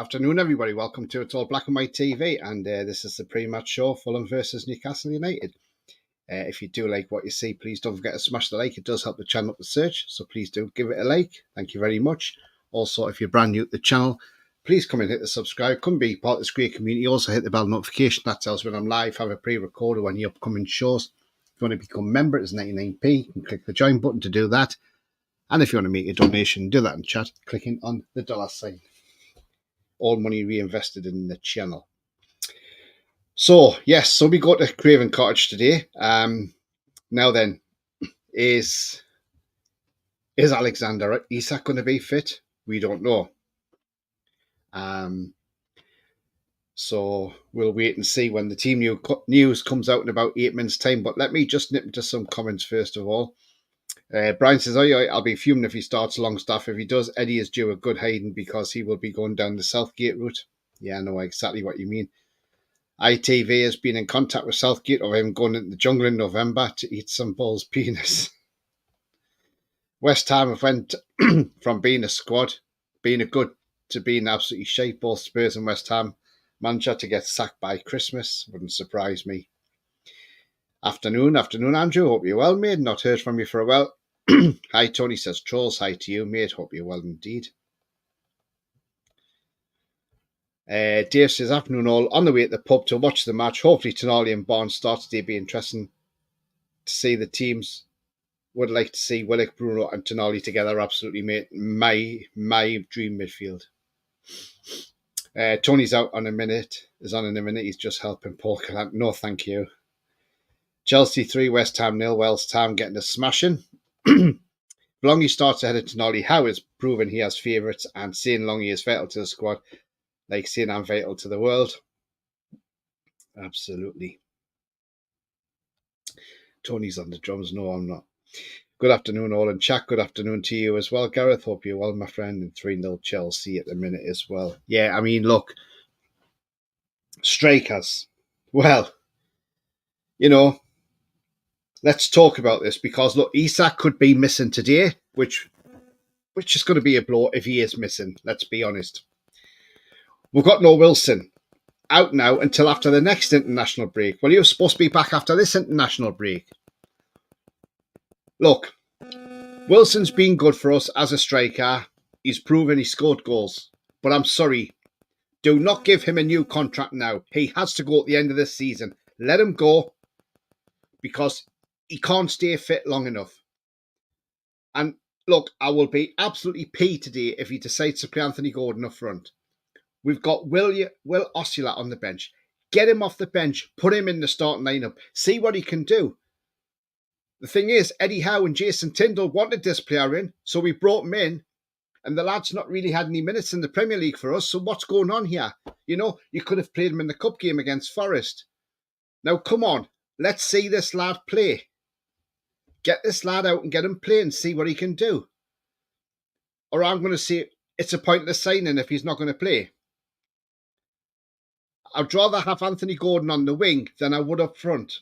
afternoon, everybody. Welcome to It's All Black and White TV, and this is the pre-match show, Fulham versus Newcastle United. If you do like what you see, please don't forget to smash the like. It does help the channel up the search, so please do give it a like. Thank you very much. Also, if you're brand new to the channel, please come and hit the subscribe. Come be part of this great community. Also, hit the bell notification. That tells when I'm live, have a pre-recorded on the upcoming shows. If you want to become a member, it's 99p. You can click the join button to do that. And if you want to make a donation, do that in chat, clicking on the $sign. All money reinvested in the channel. So, yes, so we go to Craven Cottage today. Now then, is Alexander Isak going to be fit? We don't know. So we'll wait and see when the team news comes out in about 8 minutes' time. But let me just nip into some comments first of all. Brian says, I'll be fuming if he starts Longstaff. If he does, Eddie is due a good hiding because he will be going down the Southgate route. Yeah, I know exactly what you mean. ITV has been in contact with Southgate of him going into the jungle in November to eat some bull's penis. West Ham have went from being a squad, being a good, to being absolutely shite. Both Spurs and West Ham manager to get sacked by Christmas. Wouldn't surprise me. Afternoon, Andrew. Hope you're well, mate. Not heard from you for a while. Hi, Tony says, trolls. Hi to you, mate. Hope you're well indeed. Dave says, afternoon all. On the way at the pub to watch the match. Hopefully, Tonali and Barnes start today. Be interesting to see the teams. Would like to see Willock, Bruno, and Tonali together. Absolutely, mate. My dream midfield. Tony's out on a minute. Is on in a minute. He's just helping Paul Callan. No, thank you. Chelsea 3, West Ham 0. Wells Town getting a smashing. Longy starts ahead of Tonali. Howe is proven he has favourites, and saying Longy is vital to the squad, like saying I'm vital to the world. Absolutely. Tony's on the drums. No, I'm not. Good afternoon, all in chat. Good afternoon to you as well, Gareth. Hope you're well, my friend. And 3-0 Chelsea at the minute as well. Yeah, I mean, look, strikers. Well, you know, let's talk about this because, look, Isak could be missing today, which is going to be a blow if he is missing. Let's be honest. We've got no Wilson out now until after the next international break. Well, you're supposed to be back after this international break. Look, Wilson's been good for us as a striker. He's proven he scored goals. But I'm sorry, do not give him a new contract now. He has to go at the end of this season. Let him go because he can't stay fit long enough. And look, I will be absolutely peeved today if he decides to play Anthony Gordon up front. We've got Will Osula on the bench. Get him off the bench. Put him in the starting lineup. See what he can do. The thing is, Eddie Howe and Jason Tindall wanted this player in, so we brought him in. And the lad's not really had any minutes in the Premier League for us, so what's going on here? You know, you could have played him in the cup game against Forest. Now, come on. Let's see this lad play. Get this lad out and get him playing, see what he can do. Or I'm going to say it's a pointless signing if he's not going to play. I'd rather have Anthony Gordon on the wing than I would up front.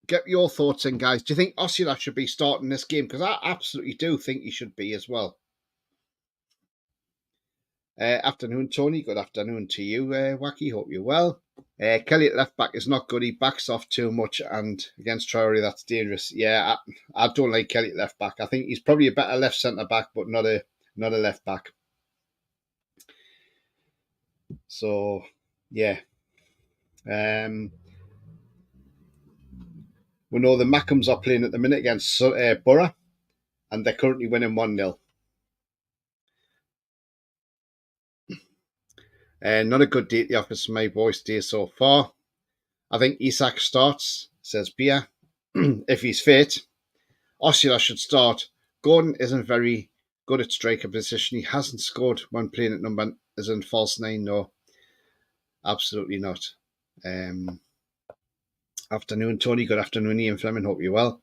Get your thoughts in, guys. Do you think Osula should be starting this game? Because I absolutely do think he should be as well. Afternoon, Tony. Good afternoon to you, Wacky. Hope you're well. Kelly at left back is not good. He backs off too much, and against Traore, that's dangerous. Yeah, I don't like Kelly at left back. I think he's probably a better left centre back, but not a left back. So yeah, we know the Mackhams are playing at the minute against Borough, and they're currently winning 1-0. Not a good day at the office for my boys today so far. I think Isak starts, says Bia. If he's fit, Osula should start. Gordon isn't very good at striker position. He hasn't scored when playing at number as in false 9. No, absolutely not. Afternoon, Tony. Good afternoon, Ian Fleming. Hope you're well.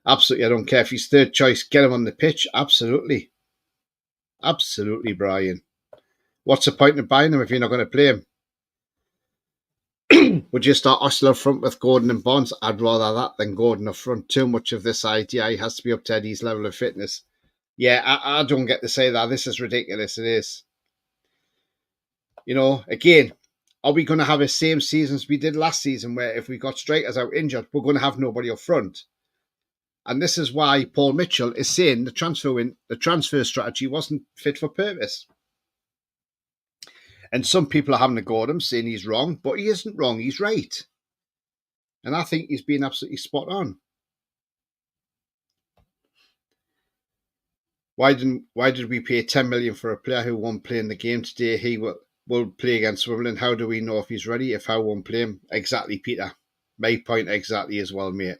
Absolutely, I don't care if he's third choice. Get him on the pitch. Absolutely. Absolutely, Brian. What's the point of buying him if you're not going to play him? Would you start Osler up front with Gordon and Bonds? I'd rather that than Gordon up front. Too much of this idea. He has to be up to Eddie's level of fitness. Yeah, I don't get to say that. This is ridiculous. It is. Again, are we going to have the same season as we did last season, where if we got strikers out injured, we're going to have nobody up front? And this is why Paul Mitchell is saying the transfer strategy wasn't fit for purpose. And some people are having a go at him, saying he's wrong, but he isn't wrong. He's right. And I think he's been absolutely spot on. Why did we pay 10 million for a player who won't play in the game today? He will play against Wimbledon. How do we know if he's ready if Howe won't play him? Exactly, Peter. My point exactly as well, mate.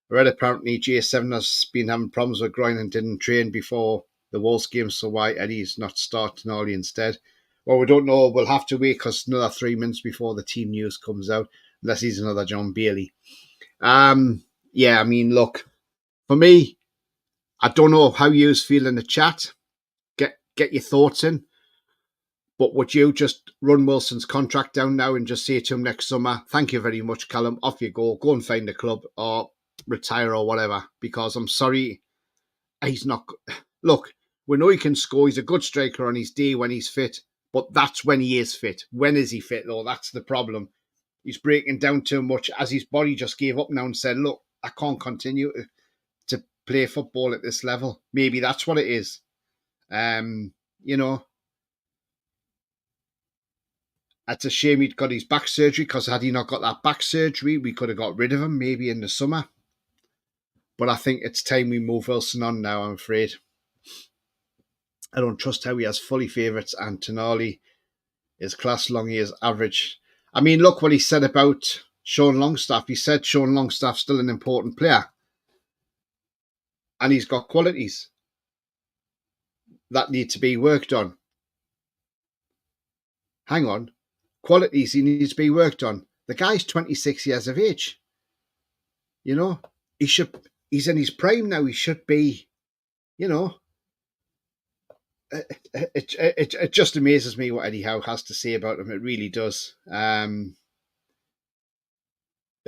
I read apparently J7 has been having problems with groin and didn't train before the Wolves game, so why Eddie's not starting Ollie instead? Well, we don't know. We'll have to wait because another 3 months before the team news comes out, unless he's another John Bailey. Yeah, I mean, look, for me, I don't know how you feel in the chat. Get your thoughts in. But would you just run Wilson's contract down now and just say to him next summer, thank you very much, Callum, off you go and find a club or retire or whatever? Because I'm sorry, he's not. Look, we know he can score. He's a good striker on his day when he's fit, but that's when he is fit. When is he fit, though? That's the problem. He's breaking down too much as his body just gave up now and said, look, I can't continue to play football at this level. Maybe that's what it is. It's a shame he'd got his back surgery, because had he not got that back surgery, we could have got rid of him maybe in the summer. But I think it's time we move Wilson on now, I'm afraid. I don't trust how he has fully favourites, and Tonali is class long, he is average. I mean, look what he said about Sean Longstaff. He said Sean Longstaff's still an important player. And he's got qualities that need to be worked on. Hang on. Qualities he needs to be worked on. The guy's 26 years of age. He's in his prime now. He should be, it just amazes me what Eddie Howe has to say about him. It really does. It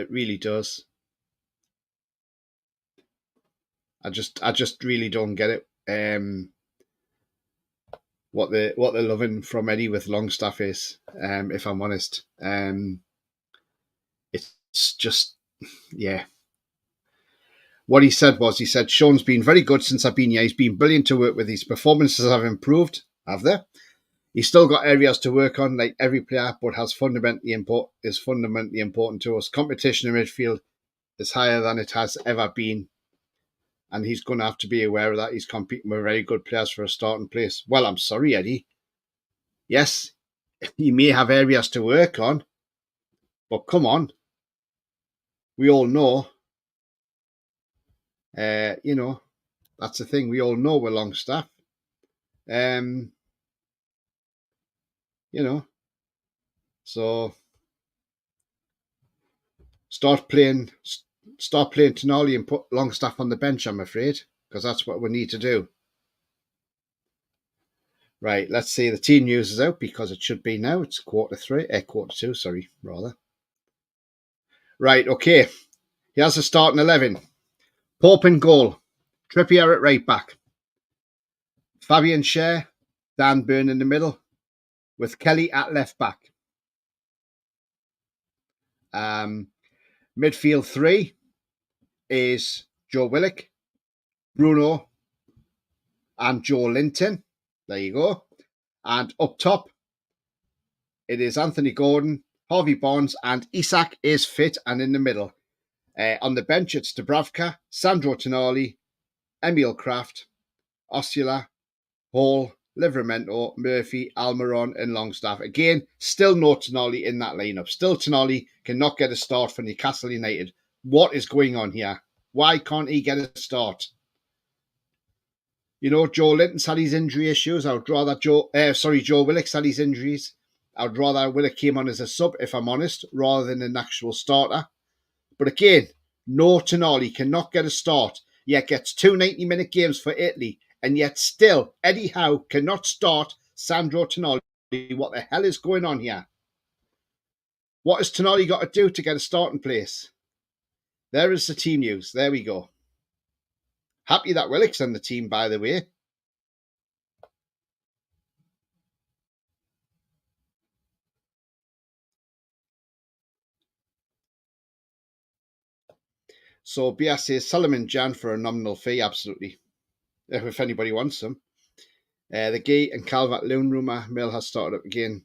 really does. I just really don't get it. What they're loving from Eddie with Longstaff is, if I'm honest. It's just, yeah. What he said, Sean's been very good since I've been here. He's been brilliant to work with. His performances have improved, have they? He's still got areas to work on, like every player, but is fundamentally important to us. Competition in midfield is higher than it has ever been, and he's going to have to be aware of that. He's competing with very good players for a starting place. Well, I'm sorry, Eddie. Yes, he may have areas to work on, but come on. We all know, that's the thing. We all know we're Longstaff. So start playing Tonali and put Longstaff on the bench, I'm afraid, because that's what we need to do. Right, let's see. The team news is out because it should be now. It's quarter two, sorry, rather. Right, okay. He has a starting 11. Pope in goal. Trippier at right back. Fabian Schär, Dan Burn in the middle, with Kelly at left back. Midfield 3 is Joe Willock, Bruno, and Joe Linton. There you go. And up top, it is Anthony Gordon, Harvey Barnes, and Isak is fit and in the middle. On the bench, it's Dubravka, Sandro Tonali, Emil Kraft, Osula, Hall, Livramento, Murphy, Almiron, and Longstaff. Again, still no Tonali in that lineup. Still Tonali cannot get a start for Newcastle United. What is going on here? Why can't he get a start? Joe Linton's had his injury issues. I'd rather Joe Willock's had his injuries. I'd rather Willock came on as a sub, if I'm honest, rather than an actual starter. But again, no Tonali cannot get a start, yet gets 2 90-minute games for Italy, and yet still Eddie Howe cannot start Sandro Tonali. What the hell is going on here? What has Tonali got to do to get a starting place? There is the team news. There we go. Happy that Willock's on the team, by the way. So BS says Solomon Jan for a nominal fee, absolutely. If anybody wants them. The Gay and Calvert-Lewin rumour mill has started up again.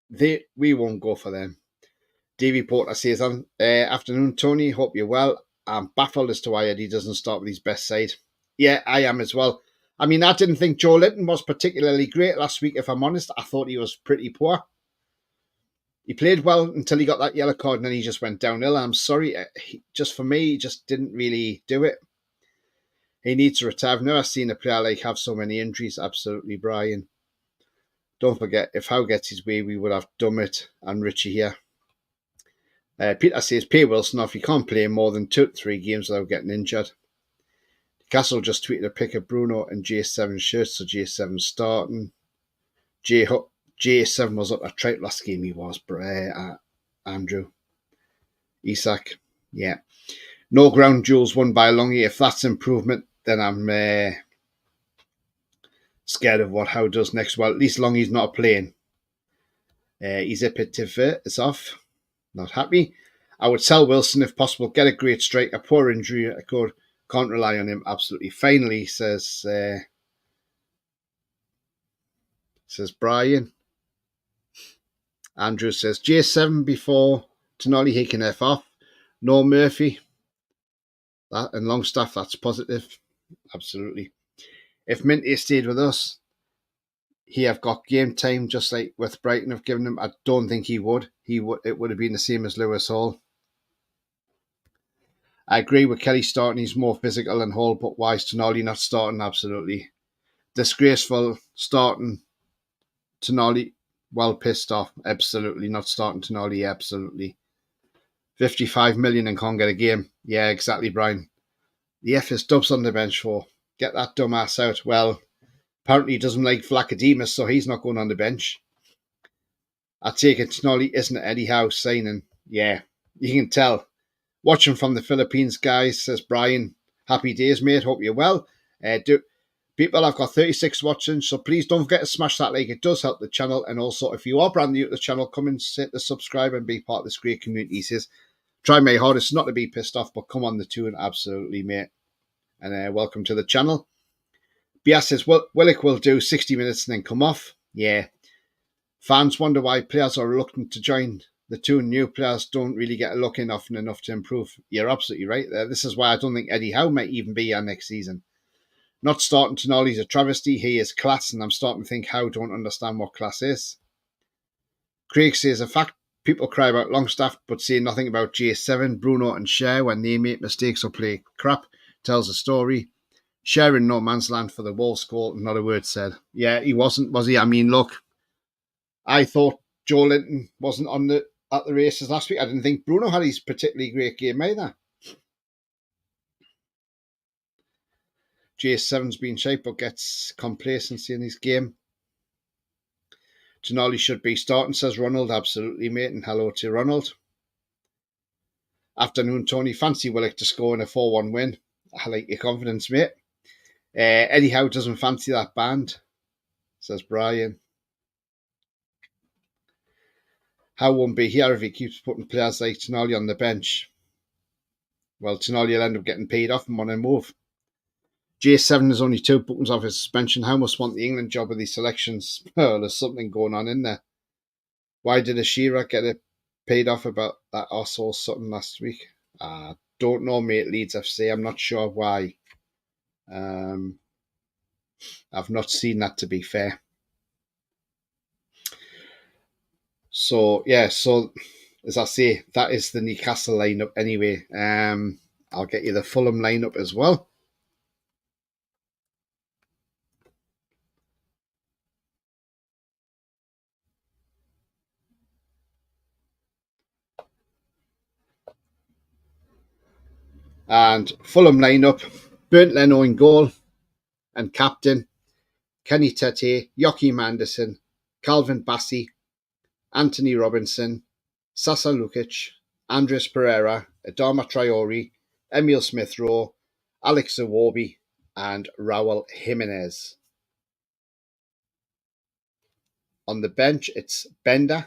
We won't go for them. Davy Porter says, afternoon, Tony. Hope you're well. I'm baffled as to why Eddie doesn't start with his best side. Yeah, I am as well. I mean, I didn't think Joe Linton was particularly great last week, if I'm honest. I thought he was pretty poor. He played well until he got that yellow card and then he just went downhill. I'm sorry. Just for me, he just didn't really do it. He needs to retire. I've never seen a player like have so many injuries. Absolutely, Brian. Don't forget, if Howe gets his way, we would have Dummett and Richie here. Peter says, pay Wilson off. He can't play more than 2 to 3 games without getting injured. Castle just tweeted a pic of Bruno and J7 shirts, so J7 starting. J7 was up a tripe last game, he was, Andrew. Isak, yeah. No ground duels won by Longy. If that's improvement, then I'm scared of what Howe does next. Well, at least Longy's not playing. He's a bit it's off. Not happy. I would sell Wilson if possible. Get a great strike. A poor injury. Can't rely on him. Absolutely. Finally, says Brian. Andrew says J7 before Tonali. He can F off. No Murphy. That and Longstaff. That's positive. Absolutely. If Minty stayed with us, he have got game time just like with Brighton have given him. I don't think he would. It would have been the same as Lewis Hall. I agree with Kelly starting. He's more physical than Hall, but why is Tonali not starting? Absolutely. Disgraceful starting Tonali. Well pissed off. Absolutely not starting Tonali. Absolutely. 55 million and can't get a game. Yeah, exactly, Brian. The F is Dubs on the bench for. Get that dumbass out. Well, apparently he doesn't like Vlachodimos, so he's not going on the bench. I take it Tonali isn't Eddie Howe signing. Yeah, you can tell. Watching from the Philippines, guys, says Brian. Happy days, mate. Hope you're well. People, I've got 36 watching, so please don't forget to smash that like. It does help the channel. And also, if you are brand new to the channel, come and hit the subscribe and be part of this great community. He says, try my hardest not to be pissed off, but come on the tune. Absolutely, mate. And welcome to the channel. Bias says, Willock will do 60 minutes and then come off. Yeah. Fans wonder why players are reluctant to join. The 2 new players don't really get a look in often enough to improve. You're absolutely right there. This is why I don't think Eddie Howe might even be here next season. Not starting Tonali's a travesty. He is class, and I'm starting to think Howe don't understand what class is. Craig says, a fact people cry about Longstaff, but say nothing about J7, Bruno and Cher when they make mistakes or play crap. Tells a story. Cher in no man's land for the Wolves goal, not a word said. Yeah, he wasn't, was he? I mean, look, I thought Joe Linton wasn't at the races last week. I didn't think Bruno had his particularly great game either. J7's been shaped but gets complacency in his game. Tonali should be starting, says Ronald. Absolutely, mate. And hello to Ronald. Afternoon, Tony. Fancy Willock to score in a 4-1 win. I like your confidence, mate. Eddie Howe doesn't fancy that band, says Brian. Howe won't be here if he keeps putting players like Tonali on the bench. Well, Tonali will end up getting paid off and want to move. J7 is only 2 bookings off his suspension. Howe must want the England job with these selections. Oh, there's something going on in there. Why did Ashira get it paid off about that also something last week? Don't know, mate. Leeds FC. I'm not sure why. I've not seen that, to be fair. So, yeah, so as I say, that is the Newcastle lineup anyway. I'll get you the Fulham lineup as well. And Fulham lineup, Bernd Leno in goal and captain, Kenny Tete, Joachim Anderson, Calvin Bassey, Anthony Robinson, Sasa Lukic, Andres Pereira, Adama Traore, Emil Smith-Rowe, Alex Iwobi, and Raul Jimenez. On the bench, it's Bender,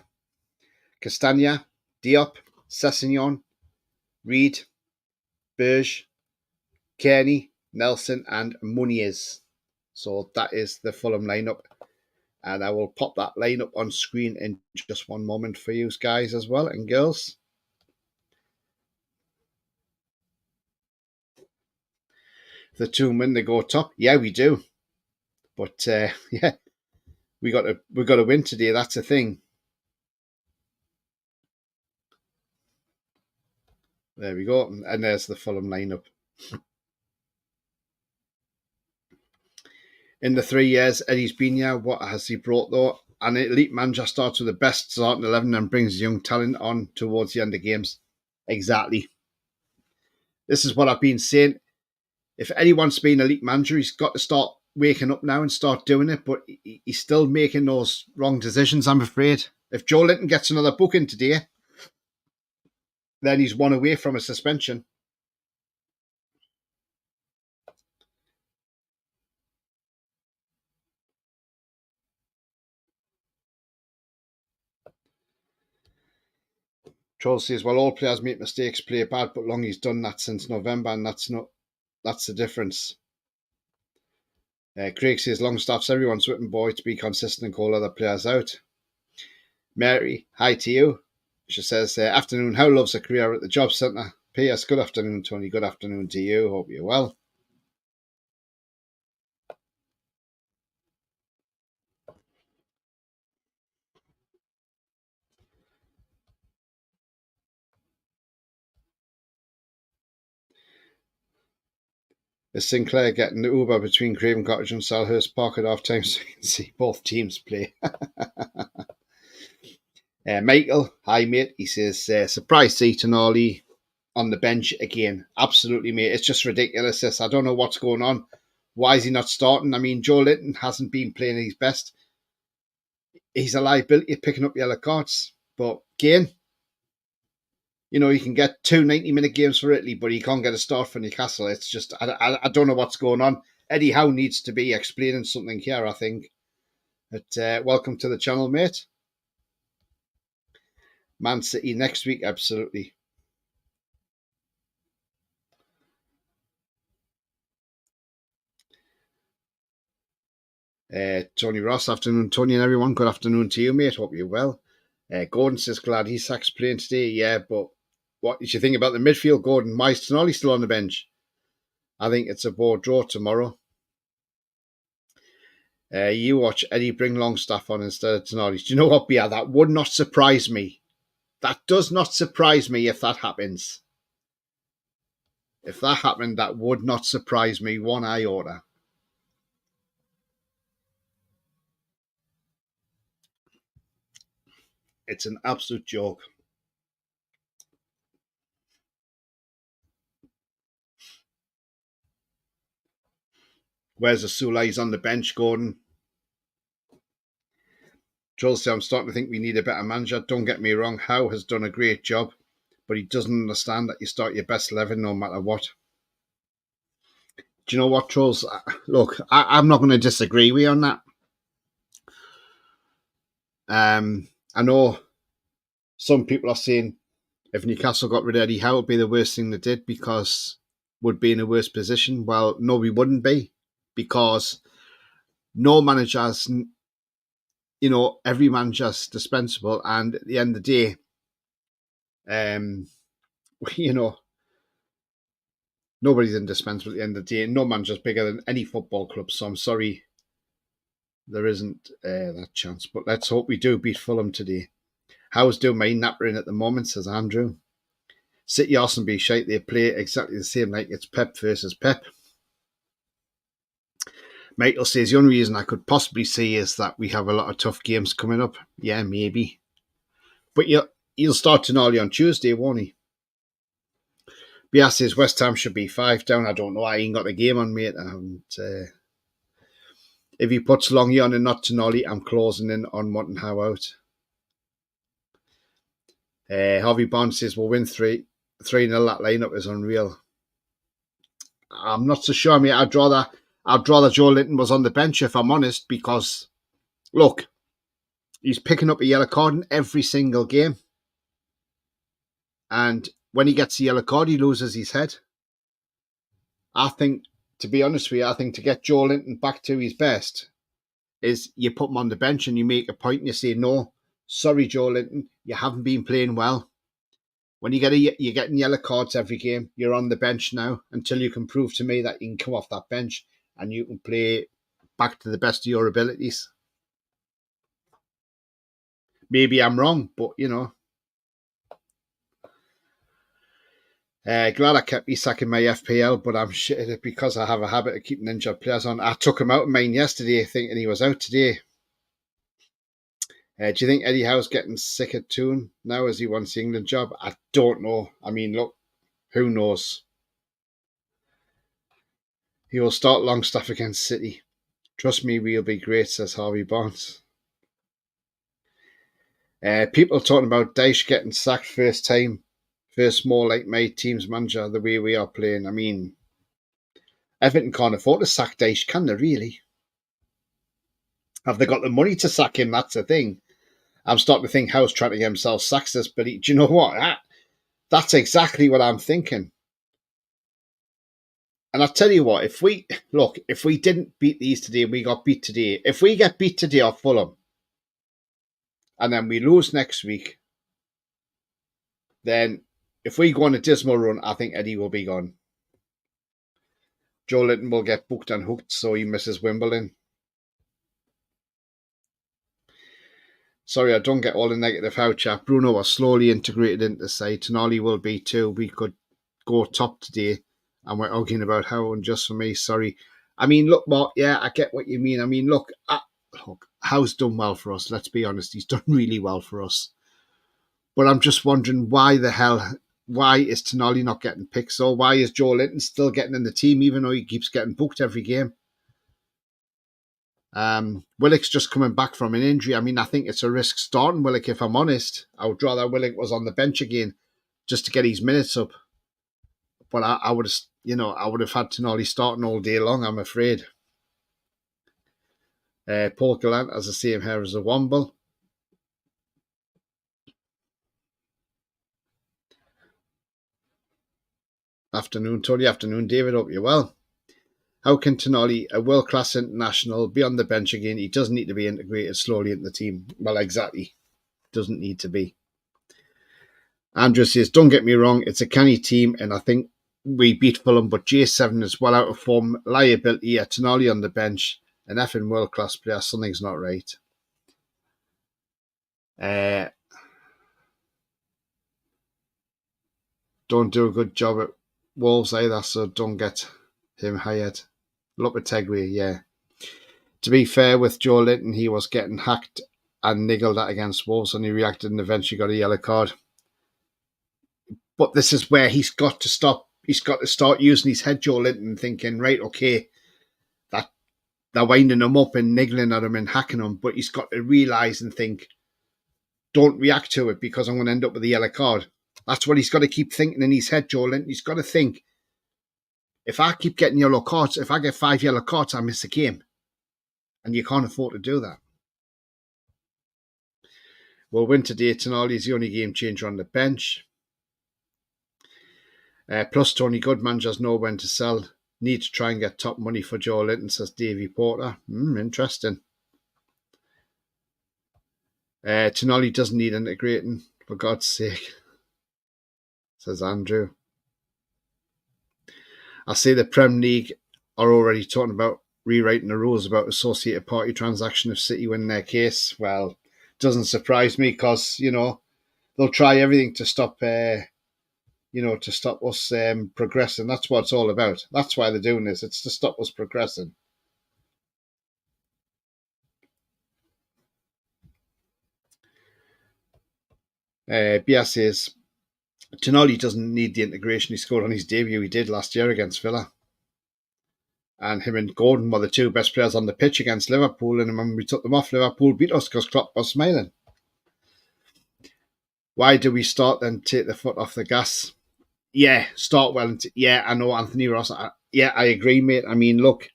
Castagna, Diop, Sessegnon, Reed, Burge, Kearney, Nelson, and Muniz. So that is the Fulham lineup. And I will pop that lineup on screen in just one moment for you guys as well, and girls. The two win, they go top. Yeah, we do. But yeah, we got to win today. That's the thing. There we go, and there's the Fulham lineup. In the 3 years Eddie's been here, what has he brought though? An elite manager starts with the best starting 11 and brings young talent on towards the end of games. Exactly. This is what I've been saying. If Eddie wants to be an elite manager, he's got to start waking up now and start doing it, but he's still making those wrong decisions, I'm afraid. If Joe Linton gets another booking today, then he's one away from a suspension. Charles says, well, all players make mistakes, play bad, but long he's done that since November, and that's the difference. Craig says, Longstaff's everyone's whipping boy to be consistent and call other players out. Mary, hi to you. She says, afternoon, how loves a career at the job centre? P.S. Good afternoon, Tony. Good afternoon to you. Hope you're well. Is Sinclair getting the Uber between Craven Cottage and Selhurst Park at half time so you can see both teams play? Michael, hi mate. He says, surprise see Tonali on the bench again. Absolutely, mate. It's just ridiculous. This. I don't know what's going on. Why is he not starting? I mean, Joe Linton hasn't been playing his best. He's a liability picking up yellow cards. But again, you know, you can get 2 90-minute games for Italy, but you can't get a start for Newcastle. It's just, I don't know what's going on. Eddie Howe needs to be explaining something here, I think. But welcome to the channel, mate. Man City next week, absolutely. Tony Ross, afternoon, Tony and everyone. Good afternoon to you, mate. Hope you're well. Gordon says, glad Isak's playing today. Yeah, but what did you think about the midfield, Gordon? Why is Tonali still on the bench? I think it's a board draw tomorrow. You watch Eddie bring Longstaff on instead of Tonali. Do you know what, Bia? That would not surprise me. That does not surprise me if that happens. If that happened, that would not surprise me one iota. It's an absolute joke. Where's the Sula? He's on the bench, Gordon. Chelsea, I'm starting to think we need a better manager. Don't get me wrong, Howe has done a great job, but he doesn't understand that you start your best 11 no matter what. Do you know what, Trolls? Look, I'm not going to disagree with you on that. I know some people are saying if Newcastle got rid of Eddie Howe, it would be the worst thing they did because would be in a worse position. Well, no, we wouldn't be, because no manager's, you know, every manager's dispensable, and at the end of the day, you know, nobody's indispensable at the end of the day. No manager's bigger than any football club, so I'm sorry there isn't that chance. But let's hope we do beat Fulham today. How's doing my nappering at the moment, says Andrew. City Arsenal be shite. They play exactly the same, like it's Pep versus Pep. Michael says the only reason I could possibly see is that we have a lot of tough games coming up. Yeah, maybe. But he'll start Tonali on Tuesday, won't he? Bias says West Ham should be 5 down. I don't know. I ain't got the game on, mate. And if he puts Longy on and not Tonali, I'm closing in on wanting Howe out. Harvey Bond says we'll win 3-0. That lineup is unreal. I'm not so sure, mate. I'd rather Joe Linton was on the bench, if I'm honest, because look, he's picking up a yellow card in every single game. And when he gets the yellow card, he loses his head. I think, to be honest with you, I think to get Joe Linton back to his best is you put him on the bench and you make a point and you say, no, sorry, Joe Linton, you haven't been playing well. When you're getting yellow cards every game, you're on the bench now until you can prove to me that you can come off that bench and you can play back to the best of your abilities. Maybe I'm wrong, but glad I kept Isak in my FPL, but I'm shit at it because I have a habit of keeping injured players on. I took him out of mine yesterday thinking he was out today. Do you think Eddie Howe's getting sick of Toon now as he wants the England job? I don't know. I mean, look, who knows? He will start Longstaff against City. Trust me, we'll be great, says Harvey Barnes. People talking about Dyche getting sacked first more like my team's manager, the way we are playing. I mean, Everton can't afford to sack Dyche, can they really? Have they got the money to sack him? That's the thing. I'm starting to think Howe's trying to get himself sacked this, but do you know what? That's exactly what I'm thinking. And I'll tell you what, if we didn't beat these today, we got beat today. If we get beat today off Fulham, and then we lose next week, then if we go on a dismal run, I think Eddie will be gone. Joe Linton will get booked and hooked, so he misses Wimbledon. Sorry, I don't get all the negative how chat. Bruno was slowly integrated into the side. Tonali will be too. We could go top today, and we're arguing about how unjust for me. Sorry. I mean, look, Mark, yeah, I get what you mean. I mean, look, Howe's done well for us. Let's be honest. He's done really well for us. But I'm just wondering why is Tonali not getting picked? So why is Joe Linton still getting in the team even though he keeps getting booked every game? Willock's just coming back from an injury. I mean, I think it's a risk starting Willock, if I'm honest. I would rather Willock was on the bench again just to get his minutes up. But I would have had Tonali starting all day long, I'm afraid. Paul Gallant has the same hair as a Womble. Afternoon, Tony. Afternoon, David. Hope you're well. How can Tonali, a world-class international, be on the bench again? He doesn't need to be integrated slowly into the team. Well, exactly. Doesn't need to be. Andrew says, don't get me wrong, it's a canny team, and I think we beat Fulham, but J7 is well out of form. Liability, Tonali on the bench, an effing world-class player. Something's not right. Don't do a good job at Wolves either, so don't get him hired. Lopetegui, yeah. To be fair with Joe Linton, he was getting hacked and niggled at against Wolves, and he reacted and eventually got a yellow card. But this is where he's got to stop. He's got to start using his head, Joe Linton, thinking, right, okay, that they're winding him up and niggling at him and hacking him, but he's got to realise and think, don't react to it because I'm going to end up with a yellow card. That's what he's got to keep thinking in his head, Joe Linton. He's got to think, if I keep getting yellow cards, if I get 5 yellow cards, I miss a game. And you can't afford to do that. We'll win today. Tonali's the only game changer on the bench. Plus, Tony, good managers know when to sell. Need to try and get top money for Joe Linton, says Davey Porter. Interesting. Tonali doesn't need integrating, for God's sake, says Andrew. I see the Prem League are already talking about rewriting the rules about associated party transaction if City win their case. Well, it doesn't surprise me because, they'll try everything to stop us progressing. That's what it's all about. That's why they're doing this. It's to stop us progressing. Bia says, Tonali doesn't need the integration he scored on his debut he did last year against Villa. And him and Gordon were the two best players on the pitch against Liverpool. And when we took them off, Liverpool beat us because Klopp was smiling. Why do we start then take the foot off the gas? Yeah, start well. I know Anthony Ross. I agree, mate. I mean, look,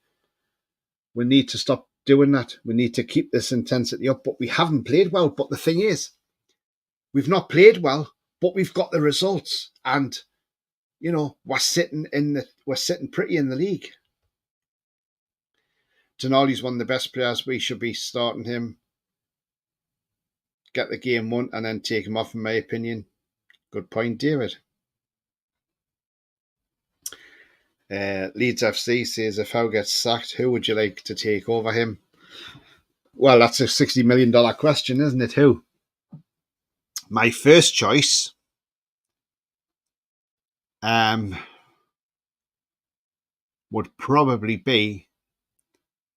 we need to stop doing that. We need to keep this intensity up. But we haven't played well. But the thing is, we've not played well, but we've got the results. And we're sitting pretty in the league. Tonali's one of the best players. We should be starting him, get the game won, and then take him off, in my opinion. Good point, David. Leeds FC says, if Howe gets sacked, who would you like to take over him? Well, that's a $60 million question, isn't it? Who? My first choice would probably be,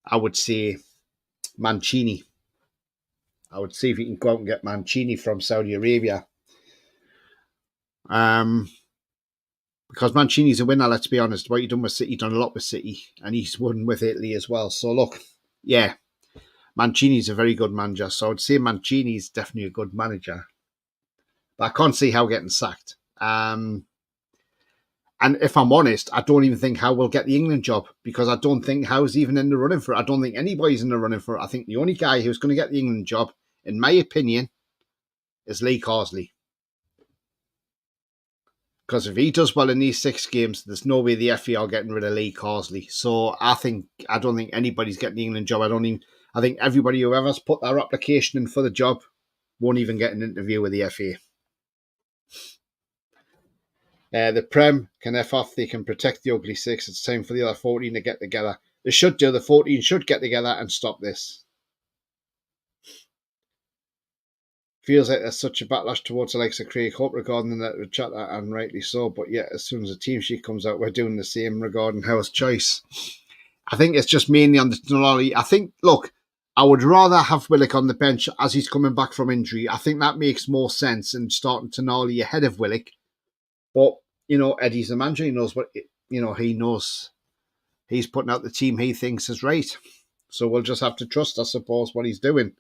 I would say, Mancini. I would see if you can go out and get Mancini from Saudi Arabia. Because Mancini's a winner, let's be honest. What he's done with City, done a lot with City, and he's won with Italy as well. So look, yeah, Mancini's a very good manager. So I would say Mancini's definitely a good manager. But I can't see Howe getting sacked. And if I'm honest, I don't even think Howe will get the England job, because I don't think Howe's even in the running for it. I don't think anybody's in the running for it. I think the only guy who's going to get the England job, in my opinion, is Lee Carsley. Because if he does well in these 6 games, there's no way the FA are getting rid of Lee Carsley. So I don't think anybody's getting the England job. I think everybody who ever's put their application in for the job won't even get an interview with the FA. The Prem can F off. They can protect the ugly 6. It's time for the other 14 to get together. They should do. The 14 should get together and stop this. Feels like there's such a backlash towards the likes of Craig Hope regarding the chat, and rightly so. But yeah, as soon as the team sheet comes out, we're doing the same regarding Howe's choice. I think it's just mainly on the Tonali. I think, look, I would rather have Willock on the bench as he's coming back from injury. I think that makes more sense than starting Tonali ahead of Willock. But, Eddie's the manager. He knows he knows he's putting out the team he thinks is right. So we'll just have to trust, I suppose, what he's doing.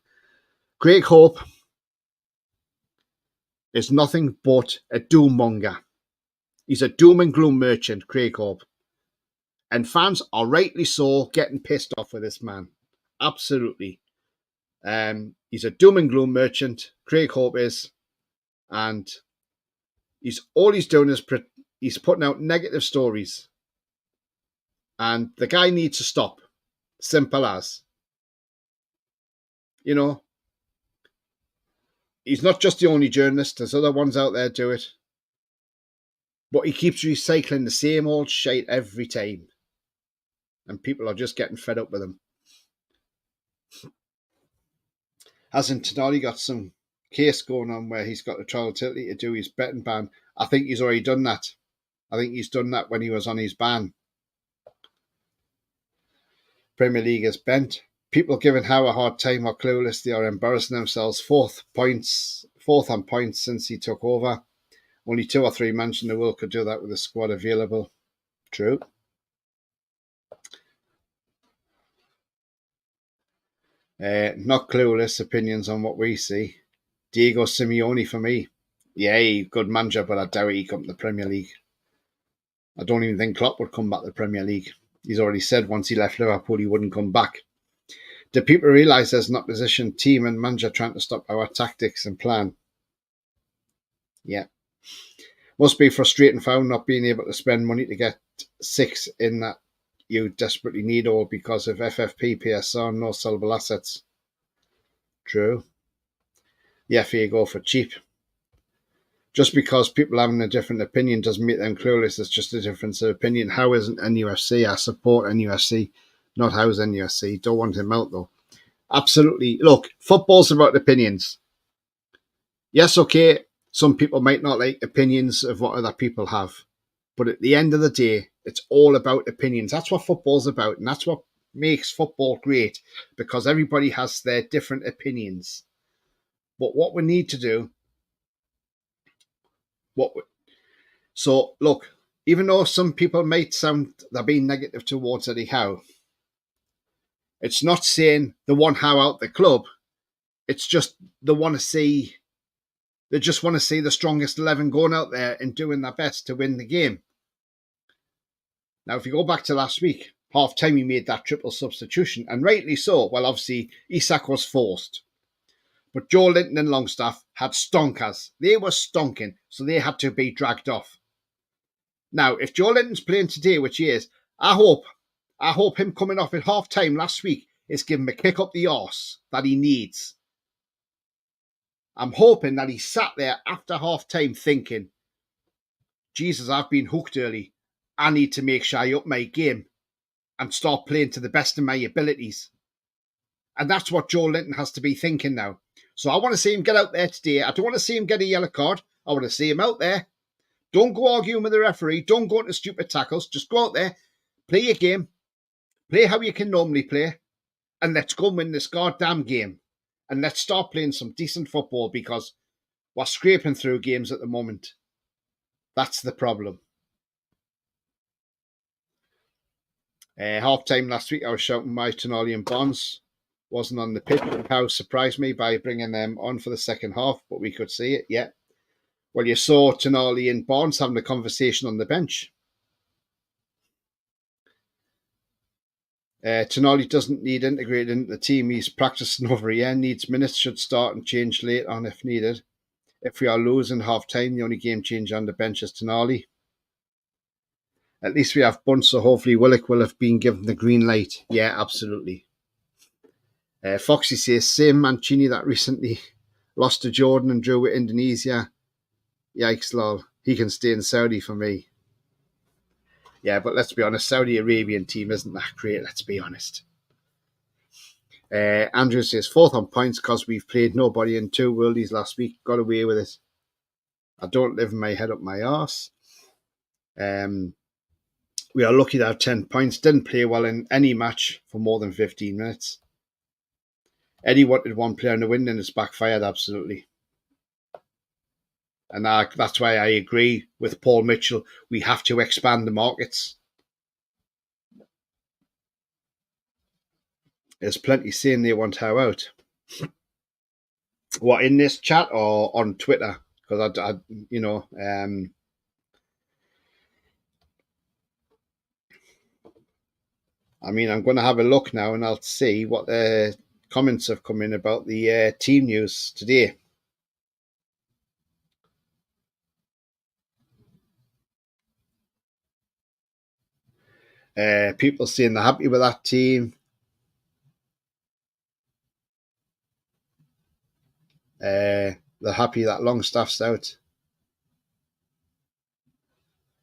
Craig Hope is nothing but a doom monger. He's a doom and gloom merchant, Craig Hope. And fans are rightly so getting pissed off with this man. Absolutely. He's a doom and gloom merchant, Craig Hope is. And all he's doing is he's putting out negative stories. And the guy needs to stop. Simple as. He's not just the only journalist. There's other ones out there do it. But he keeps recycling the same old shit every time. And people are just getting fed up with him. Hasn't Tonali got some case going on where he's got to travel to Italy to do his betting ban? I think he's already done that. I think he's done that when he was on his ban. Premier League is bent. People giving Howe a hard time are clueless. They are embarrassing themselves. Fourth on points since he took over. Only 2 or 3 men in the world could do that with the squad available. True. Not clueless opinions on what we see. Diego Simeone for me. Yeah, he's a good manager, but I doubt he'd come to the Premier League. I don't even think Klopp would come back to the Premier League. He's already said once he left Liverpool he wouldn't come back. Do people realise there's an opposition team and manager trying to stop our tactics and plan? Yeah. Must be frustrating for not being able to spend money to get 6 in that you desperately need, all because of FFP, PSR, no sellable assets. True. The FA go for cheap. Just because people having a different opinion doesn't make them clueless. It's just a difference of opinion. How isn't NUFC? I support NUFC, not Howe's NUFC. Don't want him out though. Absolutely. Look, football's about opinions. Yes, okay, some people might not like opinions of what other people have. But at the end of the day, it's all about opinions. That's what football's about. And that's what makes football great, because everybody has their different opinions. But what we need to do, so look, even though some people might sound they're being negative towards Eddie Howe, it's not saying they want Howe out the club. It's just they just want to see the strongest 11 going out there and doing their best to win the game. Now, if you go back to last week, half time he made that triple substitution, and rightly so. Well, obviously, Isak was forced. But Joe Linton and Longstaff had stonkers. They were stonking, so they had to be dragged off. Now, if Joe Linton's playing today, which he is, I hope him coming off at half time last week is giving him a kick up the arse that he needs. I'm hoping that he sat there after half time thinking, Jesus, I've been hooked early. I need to make sure I up my game and start playing to the best of my abilities. And that's what Joe Linton has to be thinking now. So I want to see him get out there today. I don't want to see him get a yellow card. I want to see him out there. Don't go arguing with the referee. Don't go into stupid tackles. Just go out there, play your game, play how you can normally play, and let's go win this goddamn game. And let's start playing some decent football because we're scraping through games at the moment. That's the problem. Half time last week, I was shouting my Tonali and Bonds wasn't on the pitch. How surprised me by bringing them on for the second half, but we could see it, yeah. Well, you saw Tonali and Bonds having a conversation on the bench. Tonali doesn't need integrated into the team. He's practicing over a year, needs minutes, should start and change late on if needed. If we are losing half time, the only game changer on the bench is Tonali. At least we have Bunt, so hopefully Willock will have been given the green light. Yeah, absolutely. Foxy says, same Mancini that recently lost to Jordan and drew with Indonesia. Yikes, lol. He can stay in Saudi for me. Yeah, but let's be honest, Saudi Arabian team isn't that great, let's be honest. Andrew says, fourth on points because we've played nobody in 2 worldies last week. Got away with it. I don't live in my head up my arse. We are lucky to have 10 points. Didn't play well in any match for more than 15 minutes. Eddie wanted one player in the win and it's backfired, absolutely. And that's why I agree with Paul Mitchell. We have to expand the markets. There's plenty saying they want Howe out. What, in this chat or on Twitter? Because I'm going to have a look now and I'll see what the comments have come in about the team news today. People saying they're happy with that team. They're happy that Longstaff's out.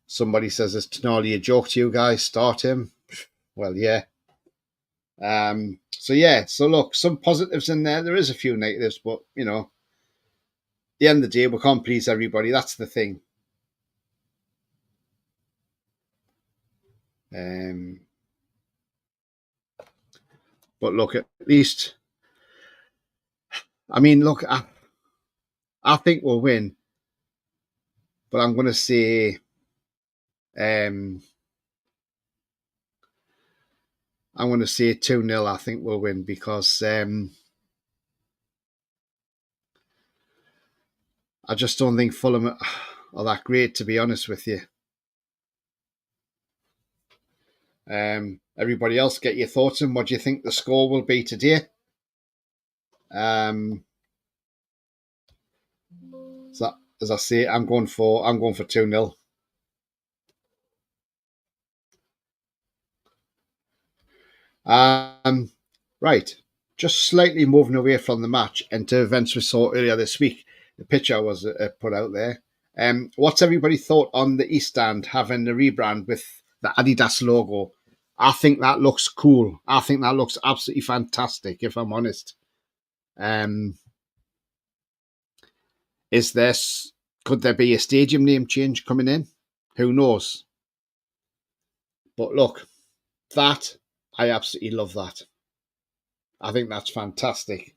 Somebody says, is Tonali a joke to you guys? Start him. Well, yeah. So look, some positives in there. There is a few negatives, but, at the end of the day, we can't please everybody. That's the thing. But look, at least, look, I think we'll win. But I'm going to say, I'm going to say 2-0. I think we'll win because I just don't think Fulham are that great, to be honest with you. Everybody else, get your thoughts on what do you think the score will be today. So as I say, I'm going for 2-0. Right, just slightly moving away from the match into events we saw earlier this week. The picture was put out there. What's everybody thought on the East Stand having the rebrand with the Adidas logo? I think that looks cool. I think that looks absolutely fantastic, if I'm honest. Could there be a stadium name change coming in? Who knows? But look, that, I absolutely love that. I think that's fantastic.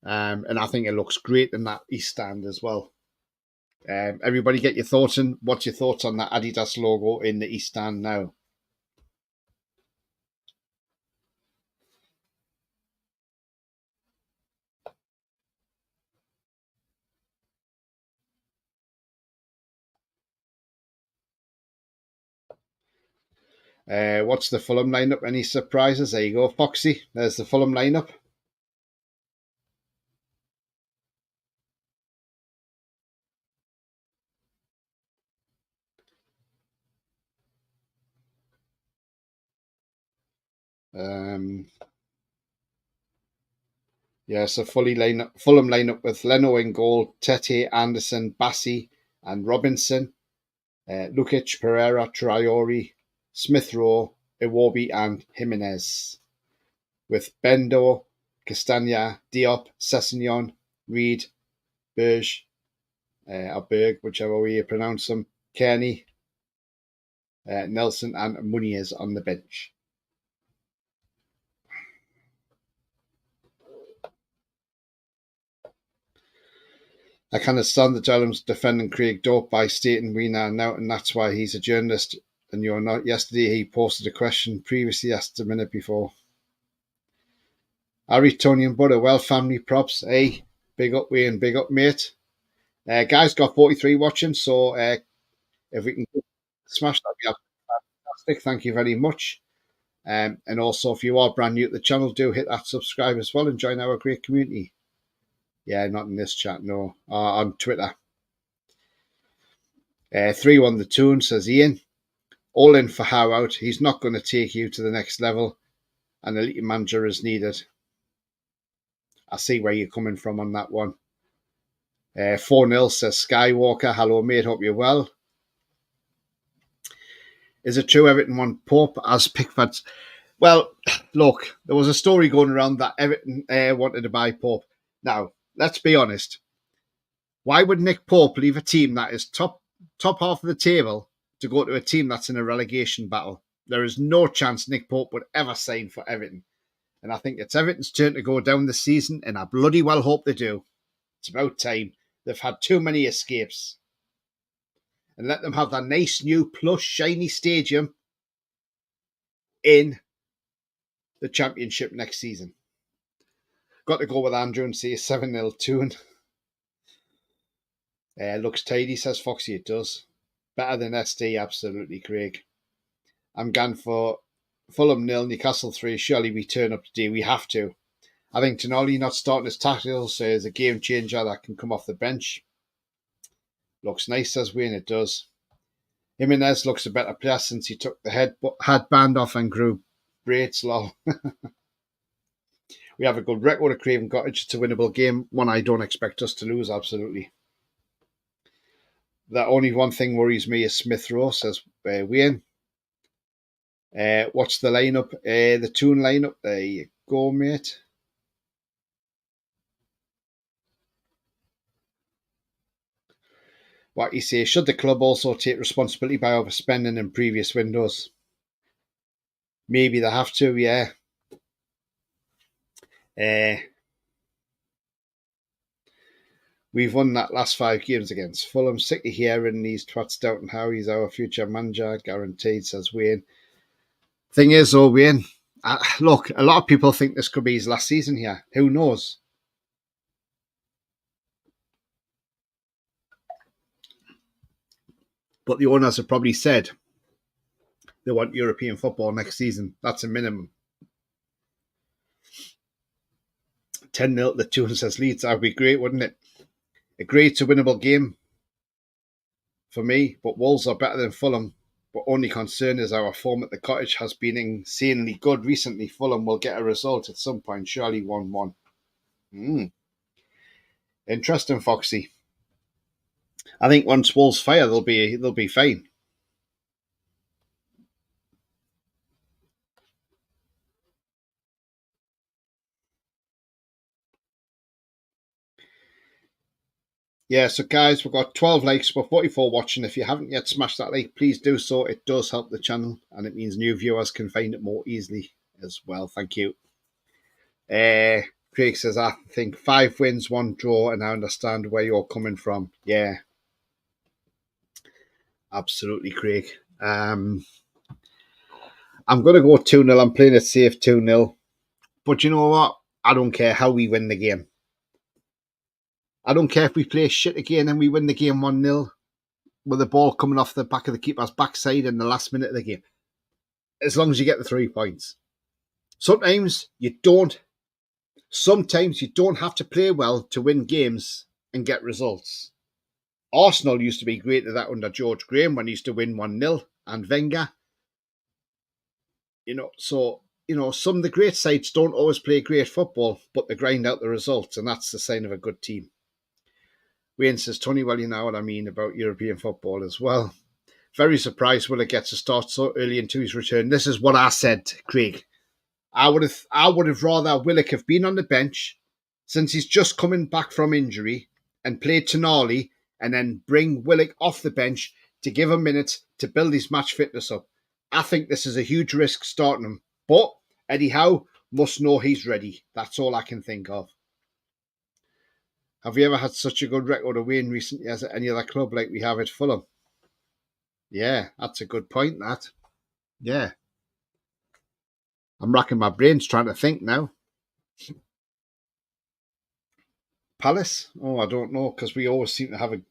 And I think it looks great in that East Stand as well. Everybody get your thoughts in. What's your thoughts on that Adidas logo in the East Stand now? What's the Fulham lineup? Any surprises? There you go, Foxy. There's the Fulham lineup. Um, so Fulham line up with Leno in goal, Tete, Anderson, Bassi, and Robinson. Lukic, Pereira, Traore, Smith Rowe, Iwobi, and Jimenez. With Bendo, Castagna, Diop, Sessegnon, Reed, Berge, or Berg, whichever way you pronounce them, Kearney, Nelson, and Muniz on the bench. I can't stand that Durham's defending Craig Dope by stating we now and out, and that's why he's a journalist and you're not. Yesterday he posted a question previously asked a minute before. Harry, Tony, and Butter, well, family props. Hey, big up, Wayne, big up, mate. Guys, got 43 watching, so if we can smash that, be fantastic. Thank you very much. And also, if you are brand new to the channel, do hit that subscribe as well and join our great community. Yeah, not in this chat, no. On Twitter. 3-1 the tune, says Ian. All in for Howe out. He's not going to take you to the next level. An elite manager is needed. I see where you're coming from on that one. 4-0 says Skywalker. Hello, mate. Hope you're well. Is it true Everton want Pope as Pickford's? Well, look, there was a story going around that Everton wanted to buy Pope. Now, let's be honest. Why would Nick Pope leave a team that is top half of the table to go to a team that's in a relegation battle? There is no chance Nick Pope would ever sign for Everton. And I think it's Everton's turn to go down this season, and I bloody well hope they do. It's about time. They've had too many escapes. And let them have that nice, new, plush, shiny stadium in the Championship next season. Got to go with Andrew and say 7-0 tune. Looks tidy, says Foxy. It does. Better than SD, absolutely, Craig. I'm gone for Fulham 0, Newcastle 3. Surely we turn up today. We have to. I think Tonali not starting his tackles is a game changer that can come off the bench. Looks nice, says Wayne. It does. Jimenez looks a better player since he took the headband off and grew braids. Lol. We have a good record at Craven Cottage. It's a winnable game. One I don't expect us to lose, absolutely. The only one thing worries me is Smith Rowe, says Wayne. What's the lineup? The tune lineup. There you go, mate. What you say? Should the club also take responsibility by overspending in previous windows? Maybe they have to, yeah. We've won that last 5 games against Fulham. Sick of hearing these twats doubting how he's our future manager. Guaranteed, says Wayne. Thing is, though, Wayne, look, a lot of people think this could be his last season here. Who knows? But the owners have probably said they want European football next season. That's a minimum. 10-0 the tune, says Leeds. That would be great, wouldn't it? A great to winnable game for me, but Wolves are better than Fulham. But only concern is our form at the Cottage has been insanely good recently. Fulham will get a result at some point, surely 1-1. Interesting, Foxy. I think once Wolves fire, they'll be fine. Yeah, so guys, we've got 12 likes, but 44 watching. If you haven't yet smashed that like, please do so. It does help the channel, and it means new viewers can find it more easily as well. Thank you. Craig says, I think 5 wins, 1 draw, and I understand where you're coming from. Yeah, absolutely, Craig. I'm going to go 2-0. I'm playing it safe 2-0. But you know what? I don't care how we win the game. I don't care if we play shit again and we win the game 1-0 with the ball coming off the back of the keeper's backside in the last minute of the game. As long as you get the 3 points. Sometimes you don't have to play well to win games and get results. Arsenal used to be great at that under George Graham when he used to win 1-0 and Wenger. So some of the great sides don't always play great football, but they grind out the results, and that's the sign of a good team. Wayne says, Tony, well, you know what I mean about European football as well. Very surprised Willock gets to start so early into his return. This is what I said, Craig. I would have rather Willock have been on the bench since he's just coming back from injury and played Tonali and then bring Willock off the bench to give him minutes to build his match fitness up. I think this is a huge risk starting him. But Eddie Howe must know he's ready. That's all I can think of. Have we ever had such a good record away in recent years at any other club like we have at Fulham? Yeah, that's a good point, that. Yeah. I'm racking my brains trying to think now. Palace? Oh, I don't know, because we always seem to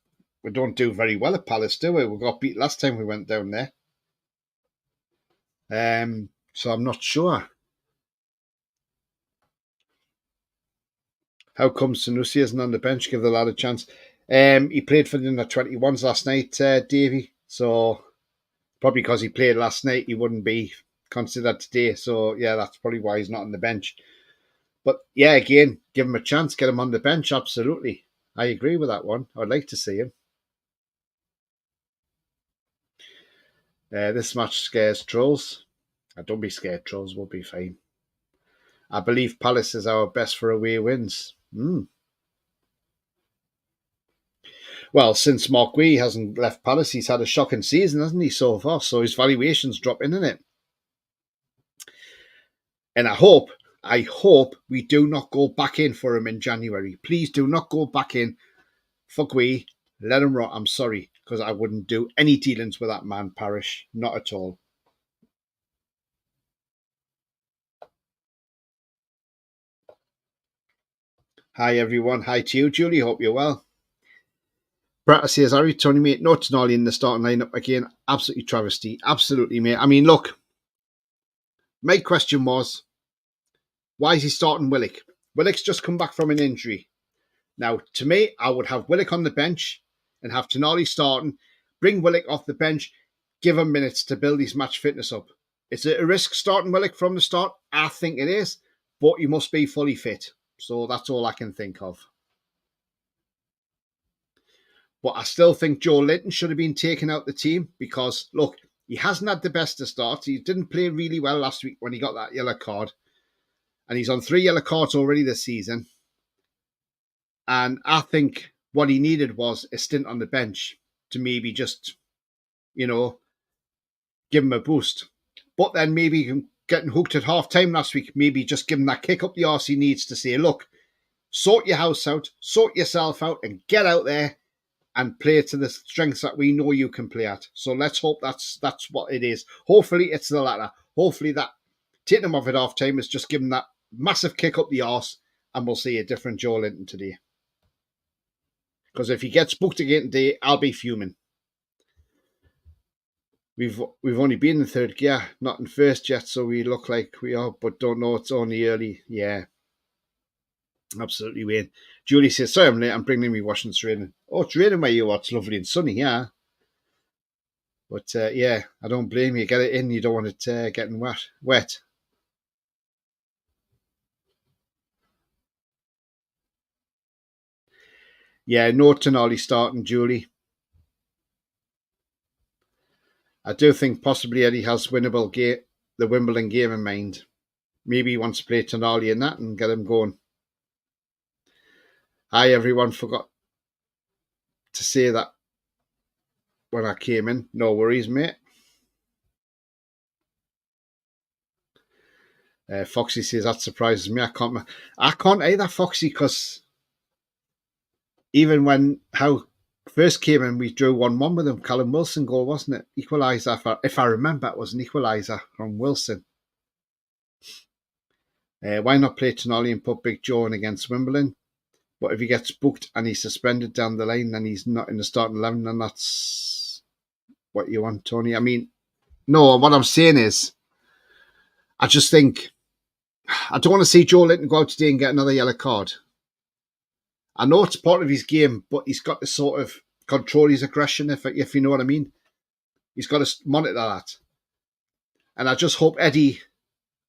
we don't do very well at Palace, do we? We got beat last time we went down there. So I'm not sure. How come Sanusi isn't on the bench? Give the lad a chance. He played for the under-21s last night, Davey. So probably because he played last night, he wouldn't be considered today. So yeah, that's probably why he's not on the bench. But yeah, again, give him a chance, get him on the bench. Absolutely, I agree with that one. I'd like to see him. This match scares trolls. Don't be scared, trolls. We'll be fine. I believe Palace is our best for away wins. Well, since Mark Wee hasn't left Palace, he's had a shocking season, hasn't he, so far? So his valuation's dropping, isn't it? And I hope we do not go back in for him in January. Please do not go back in. Fuck Wee. Let him rot. I'm sorry, because I wouldn't do any dealings with that man, Parish. Not at all. Hi, everyone. Hi to you, Julie. Hope you're well. Brett says, Harry, Tony, mate, no Tonali in the starting lineup again. Absolutely travesty. Absolutely, mate. I mean, look, my question was, why is he starting Willock? Willock's just come back from an injury. Now, to me, I would have Willock on the bench and have Tonali starting, bring Willock off the bench, give him minutes to build his match fitness up. Is it a risk starting Willock from the start? I think it is, but he must be fully fit. So that's all I can think of. But I still think Joe Linton should have been taken out the team because, look, he hasn't had the best of starts. He didn't play really well last week when he got that yellow card. And he's on 3 yellow cards already this season. And I think what he needed was a stint on the bench to maybe just, give him a boost. But then maybe getting hooked at half time last week, maybe just give him that kick up the arse he needs to say, look, sort your house out, sort yourself out, and get out there and play to the strengths that we know you can play at. So let's hope that's what it is. Hopefully it's the latter. Hopefully that taking him off at half time is just giving that massive kick up the arse, and we'll see a different Joe Linton today. Because if he gets booked again today, I'll be fuming. We've only been in third gear, not in first yet, so we look like we are, but don't know it's only early. Yeah. Absolutely, Wayne. Julie says, sorry I'm late, I'm bringing me washing, it's raining. Oh, it's raining where you are, it's lovely and sunny, yeah. But yeah, I don't blame you. Get it in, you don't want it getting wet. Yeah, no Tonali starting, Julie. I do think possibly Eddie has the Wimbledon game in mind. Maybe he wants to play Tonali in that and get him going. Hi, everyone. Forgot to say that when I came in. No worries, mate. Foxy says that surprises me. I can't either, Foxy, because even when Howe first came in, we drew 1-1 with him. Callum Wilson goal, wasn't it? Equaliser. If I remember, it was an equaliser from Wilson. Why not play Tonali and put Big Joe in against Wimbledon? But if he gets booked and he's suspended down the line, then he's not in the starting 11, then that's what you want, Tony. I mean, no, what I'm saying is, I just think, I don't want to see Joe Linton go out today and get another yellow card. I know it's part of his game, but he's got to sort of control his aggression, if you know what I mean. He's got to monitor that. And I just hope Eddie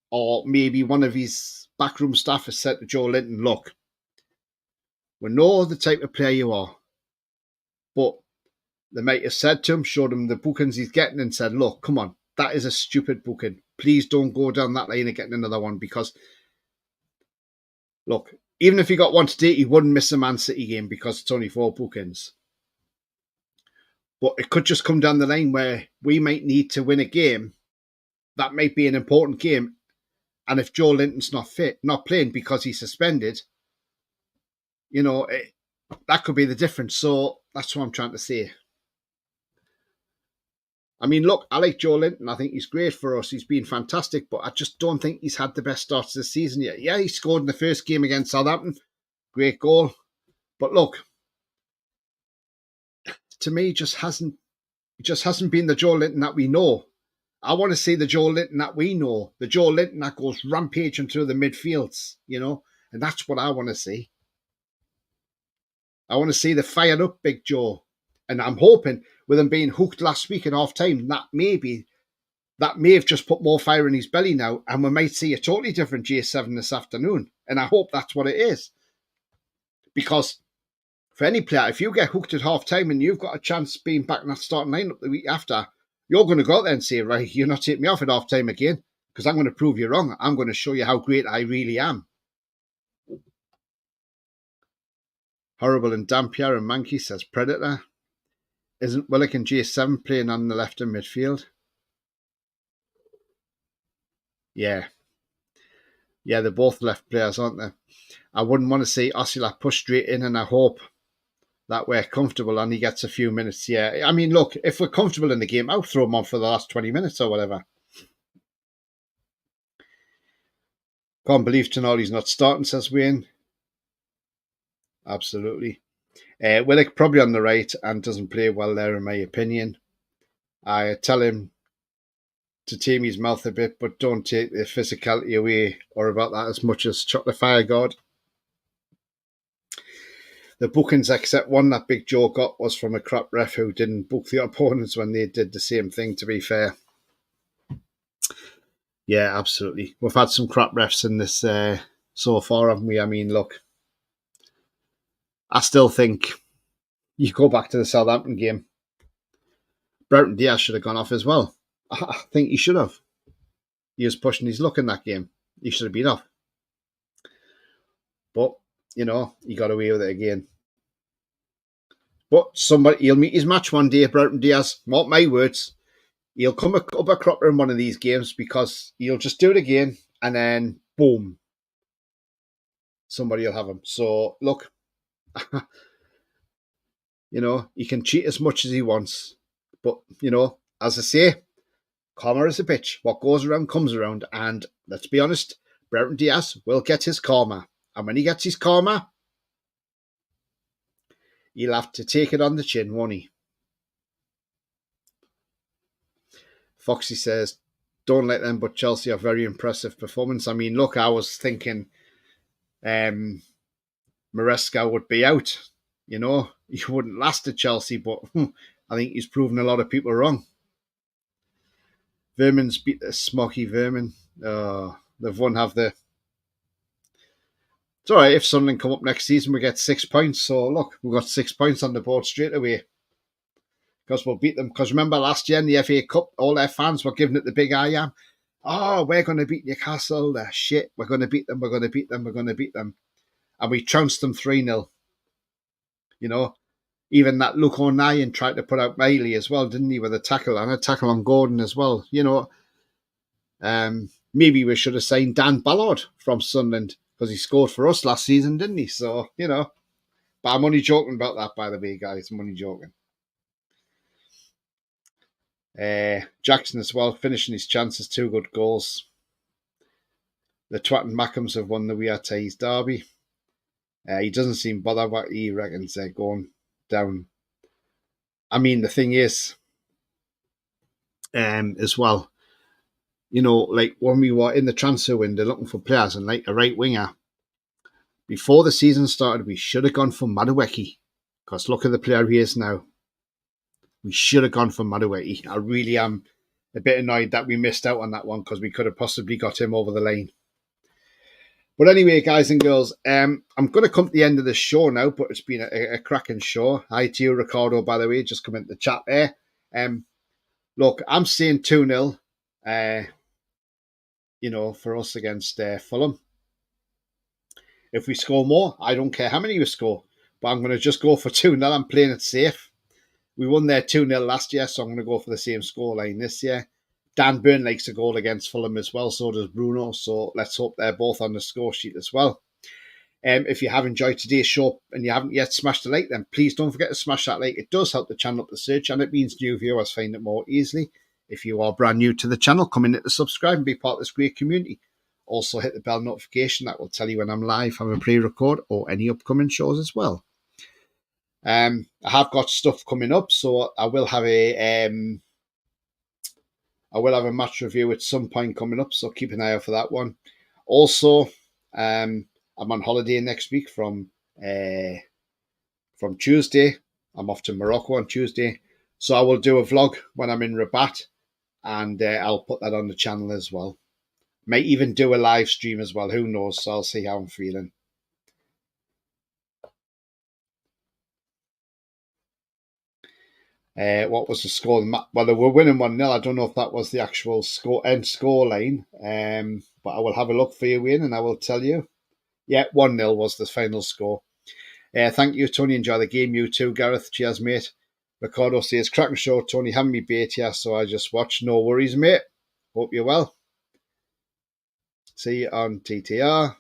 or maybe one of his backroom staff has said to Joe Linton, look, we know the type of player you are, but they might have said to him, showed him the bookings he's getting and said, look, come on, that is a stupid booking. Please don't go down that lane and get another one because, look, even if he got one today, he wouldn't miss a Man City game because it's only 4 bookings. But it could just come down the line where we might need to win a game. That might be an important game. And if Joe Linton's not fit, not playing because he's suspended, that could be the difference. So that's what I'm trying to say. I mean, look, I like Joe Linton. I think he's great for us. He's been fantastic, but I just don't think he's had the best start to the season yet. Yeah, he scored in the first game against Southampton. Great goal. But look, to me, just hasn't been the Joe Linton that we know. I want to see the Joe Linton that we know, the Joe Linton that goes rampaging through the midfields, and that's what I want to see. I want to see the fired up Big Joe. And I'm hoping with him being hooked last week at half time, that may have just put more fire in his belly now, and we might see a totally different J7 this afternoon. And I hope that's what it is. Because for any player, if you get hooked at half time and you've got a chance being back in that starting lineup the week after, you're going to go out there and say, right, you're not taking me off at half time again, because I'm going to prove you wrong. I'm going to show you how great I really am. Horrible and Dampier and Mankey says Predator. Isn't Willock and J7 playing on the left in midfield? Yeah, they're both left players, aren't they? I wouldn't want to see Osila push straight in, and I hope that we're comfortable and he gets a few minutes. Yeah, I mean, look, if we're comfortable in the game, I'll throw him on for the last 20 minutes or whatever. Can't believe Tonali's not starting, says Wayne. Absolutely. Willock probably on the right and doesn't play well there, in my opinion. I tell him to tame his mouth a bit, but don't take the physicality away or about that as much as Chuck the Fire God. The bookings, except one that Big Joe got, was from a crap ref who didn't book the opponents when they did the same thing, to be fair. Yeah, absolutely. We've had some crap refs in this so far, haven't we? I mean, look, I still think you go back to the Southampton game, Broughton Diaz should have gone off as well. I think he should have. He was pushing his luck in that game. He should have been off. But, he got away with it again. But he'll meet his match one day, Broughton Diaz. Mark my words. He'll come up a cropper in one of these games because he'll just do it again and then, boom, somebody will have him. So, look, he can cheat as much as he wants. But, as I say, karma is a bitch. What goes around comes around. And let's be honest, Broughton Diaz will get his karma. And when he gets his karma, he'll have to take it on the chin, won't he? Foxy says, don't let them, but Chelsea are very impressive performance. I mean, look, I was thinking Maresca would be out. He wouldn't last at Chelsea, but I think he's proven a lot of people wrong. Vermin's beat the Smoky Vermin. They've won, have they? It's all right if Sunderland come up next season, we get 6 points. So, look, we've got 6 points on the board straight away. Because we'll beat them. Because remember last year in the FA Cup, all their fans were giving it the big I am. Oh, we're going to beat Newcastle. They're shit. We're going to beat them. We're going to beat them. We're going to beat them. And we trounced them 3-0. Even that Luke O'Nien tried to put out Bailey as well, didn't he, with a tackle and a tackle on Gordon as well. Maybe we should have signed Dan Ballard from Sunderland because he scored for us last season, didn't he? So, but I'm only joking about that, by the way, guys. I'm only joking. Jackson as well, finishing his chances, 2 good goals. The Twat and Mackhams have won the Weartays derby. He doesn't seem bothered what he reckons they're going down. I mean, the thing is, as well, like when we were in the transfer window looking for players and like a right winger, before the season started, we should have gone for Madueke. Because look at the player he is now. We should have gone for Madueke. I really am a bit annoyed that we missed out on that one because we could have possibly got him over the line. But anyway, guys and girls, I'm going to come to the end of the show now, but it's been a cracking show. Hi to you, Ricardo, by the way, just come into the chat there. Look, I'm saying 2-0, for us against Fulham. If we score more, I don't care how many we score, but I'm going to just go for 2-0. I'm playing it safe. We won there 2-0 last year, so I'm going to go for the same scoreline this year. Dan Burn likes a goal against Fulham as well, so does Bruno, so let's hope they're both on the score sheet as well. If you have enjoyed today's show and you haven't yet smashed a like, then please don't forget to smash that like. It does help the channel up the search, and it means new viewers find it more easily. If you are brand new to the channel, come in to subscribe and be part of this great community. Also hit the bell notification. That will tell you when I'm live, have a pre-record, or any upcoming shows as well. I have got stuff coming up, so I will have a match review at some point coming up, so keep an eye out for that one. Also, I'm on holiday next week from Tuesday. I'm off to Morocco on Tuesday, so I will do a vlog when I'm in Rabat, and I'll put that on the channel as well. Might even do a live stream as well, who knows, so I'll see how I'm feeling. What was the score? Well, they were winning 1-0. I don't know if that was the actual score line, but I will have a look for you, Wayne, and I will tell you. Yeah, 1-0 was the final score. Thank you, Tony. Enjoy the game. You too, Gareth. Cheers, mate. Ricardo says, cracking show, Tony. Having me bait here, so I just watched. No worries, mate. Hope you're well. See you on TTR.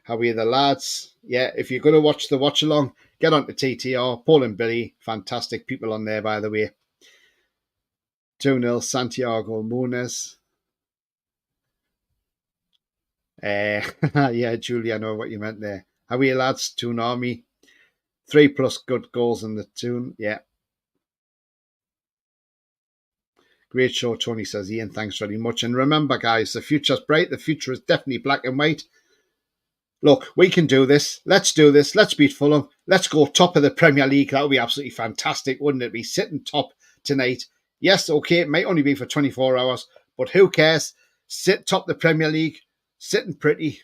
How are you, the lads? Yeah, if you're going to watch the watch along, get on to TTR. Paul and Billy, fantastic people on there, by the way. 2-0, Santiago Munez. Yeah, Julie, I know what you meant there. How are you, lads? Toon Army. 3+ good goals in the Toon. Yeah. Great show, Tony says. Ian, thanks very much. And remember, guys, the future's bright. The future is definitely black and white. Look, we can do this. Let's do this. Let's beat Fulham. Let's go top of the Premier League. That would be absolutely fantastic, wouldn't it? Be sitting top tonight. Yes, okay, it might only be for 24 hours, but who cares? Sit top the Premier League, sitting pretty.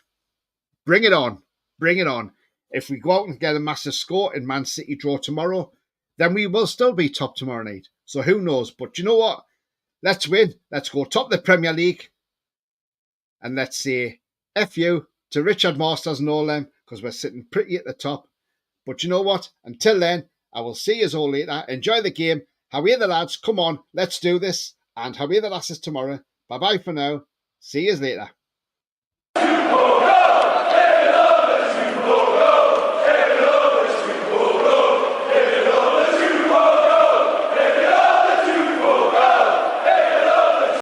Bring it on. Bring it on. If we go out and get a massive score and Man City draw tomorrow, then we will still be top tomorrow night. So who knows? But you know what? Let's win. Let's go top the Premier League. And let's say F you to Richard Masters and all them, because we're sitting pretty at the top. But you know what? Until then, I will see you all later. Enjoy the game. How are you, the lads? Come on, let's do this. And how are you, the lasses, tomorrow? Bye-bye for now. See you later.